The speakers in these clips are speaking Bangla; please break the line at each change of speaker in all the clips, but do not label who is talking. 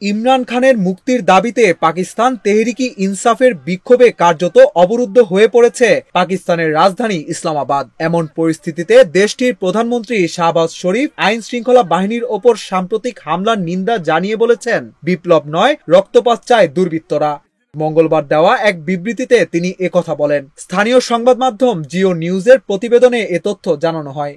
ইমরান খানের মুক্তির দাবিতে পাকিস্তান তেহরিকি ইনসাফের বিক্ষোভে কার্যত অবরুদ্ধ হয়ে পড়েছে পাকিস্তানের রাজধানী ইসলামাবাদ। এমন পরিস্থিতিতে দেশটির প্রধানমন্ত্রী শাহবাজ শরীফ আইন শৃঙ্খলা বাহিনীর ওপর সাম্প্রতিক হামলার নিন্দা জানিয়ে বলেছেন, বিপ্লব নয়, রক্তপাত চায় দুর্বৃত্তরা। মঙ্গলবার দেওয়া এক বিবৃতিতে তিনি একথা বলেন। স্থানীয় সংবাদ মাধ্যম জিও নিউজের প্রতিবেদনে এ তথ্য জানানো হয়।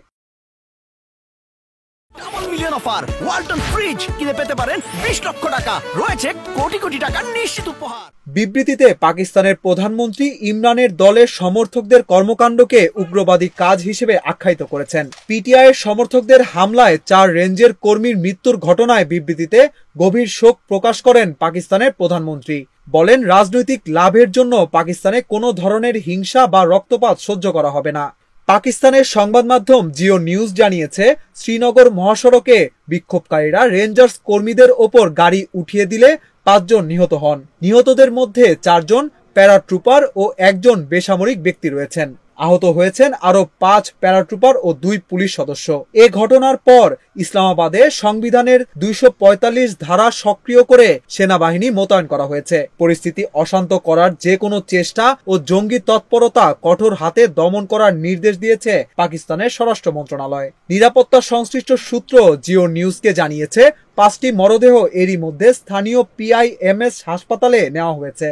অফার ওয়ালটন ফ্রিজ কিনে পেতে পারেন 20 লক্ষ টাকা, রয়েছে কোটি কোটি টাকার নিশ্চিত উপহার।
বিবৃতিতে পাকিস্তানের প্রধানমন্ত্রী ইমরানের দলের সমর্থকদের কর্মকাণ্ডকে উগ্রবাদী কাজ হিসেবে আখ্যায়িত করেছেন। পিটিআই এর সমর্থকদের হামলায় 4 রেঞ্জের কর্মীর মৃত্যুর ঘটনায় বিবৃতিতে গভীর শোক প্রকাশ করেন পাকিস্তানের প্রধানমন্ত্রী। বলেন, রাজনৈতিক লাভের জন্য পাকিস্তানে কোনো ধরনের হিংসা বা রক্তপাত সহ্য করা হবে না। পাকিস্তানের সংবাদ মাধ্যম জিও নিউজ জানিয়েছে, শ্রীনগর মহাসড়কে বিক্ষোভকারীরা রেঞ্জার্স কর্মীদের ওপর গাড়ি উঠিয়ে দিলে 5 জন নিহত হন। নিহতদের মধ্যে 4 জন প্যারাট্রুপার ও 1 জন বেসামরিক ব্যক্তি রয়েছেন। আহত হয়েছেন আরো 5 প্যারাট্রুপার ও 2 পুলিশ সদস্য। এ ঘটনার পর ইসলামাবাদে সংবিধানের 245 ধারা সক্রিয় করে সেনাবাহিনী মোতায়েন করা হয়েছে। পরিস্থিতি অশান্ত করার যে কোনো চেষ্টা ও জঙ্গি তৎপরতা কঠোর হাতে দমন করার নির্দেশ দিয়েছে পাকিস্তানের স্বরাষ্ট্র মন্ত্রণালয়। নিরাপত্তা সংশ্লিষ্ট সূত্র জিও নিউজকে জানিয়েছে, 5টি মরদেহ এরই মধ্যে স্থানীয় PIMS হাসপাতালে নেওয়া হয়েছে।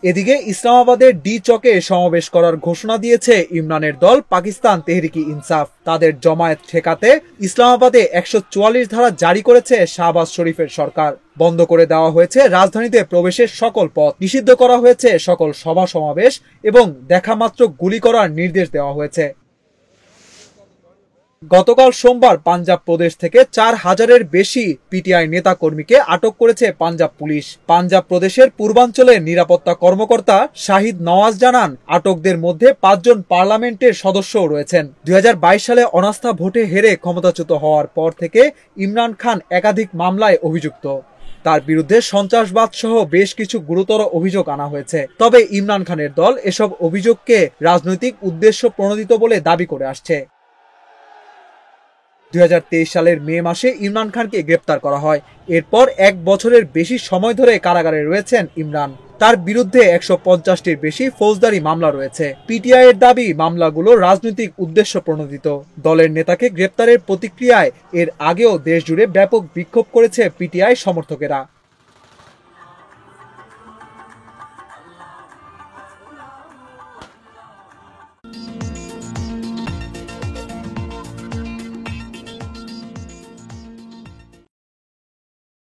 এদিকে ইসলামাবাদের ডি চকে সমাবেশ করার ঘোষণা দিয়েছে ইমরানের দল পাকিস্তান তেহরিকি ইনসাফ। তাদের জমায়েত ঠেকাতে ইসলামাবাদে 144 ধারা জারি করেছে শাহবাজ শরীফের সরকার। বন্ধ করে দেওয়া হয়েছে রাজধানীতে প্রবেশের সকল পথ, নিষিদ্ধ করা হয়েছে সকল সভা সমাবেশ এবং দেখামাত্র গুলি করার নির্দেশ দেওয়া হয়েছে। গতকাল সোমবার পাঞ্জাব প্রদেশ থেকে 4000-এর বেশি পিটিআই নেতা কর্মীকে আটক করেছে পাঞ্জাব পুলিশ। পাঞ্জাব প্রদেশের পূর্বাঞ্চলের নিরাপত্তা কর্মকর্তা শাহিদ নওয়াজ জানান, আটকদের মধ্যে 5 জন পার্লামেন্টের সদস্যও রয়েছেন। 2022 সালে অনাস্থা ভোটে হেরে ক্ষমতাচ্যুত হওয়ার পর থেকে ইমরান খান একাধিক মামলায় অভিযুক্ত। তার বিরুদ্ধে সন্ত্রাসবাদ সহ বেশ কিছু গুরুতর অভিযোগ আনা হয়েছে। তবে ইমরান খানের দল এসব অভিযোগকে রাজনৈতিক উদ্দেশ্য প্রণোদিত বলে দাবি করে আসছে। 2023 সালের মে মাসে ইমরান খানকে গ্রেপ্তার করা হয়। এরপর 1 বছরের বেশি সময় ধরে কারাগারে রয়েছেন ইমরান। তার বিরুদ্ধে 150-টির বেশি ফৌজদারি মামলা রয়েছে। পিটিআই এর দাবি, মামলাগুলো রাজনৈতিক উদ্দেশ্য প্রণোদিত। দলের নেতাকে গ্রেপ্তারের প্রতিক্রিয়ায় এর আগেও দেশজুড়ে ব্যাপক বিক্ষোভ করেছে পিটিআই সমর্থকেরা।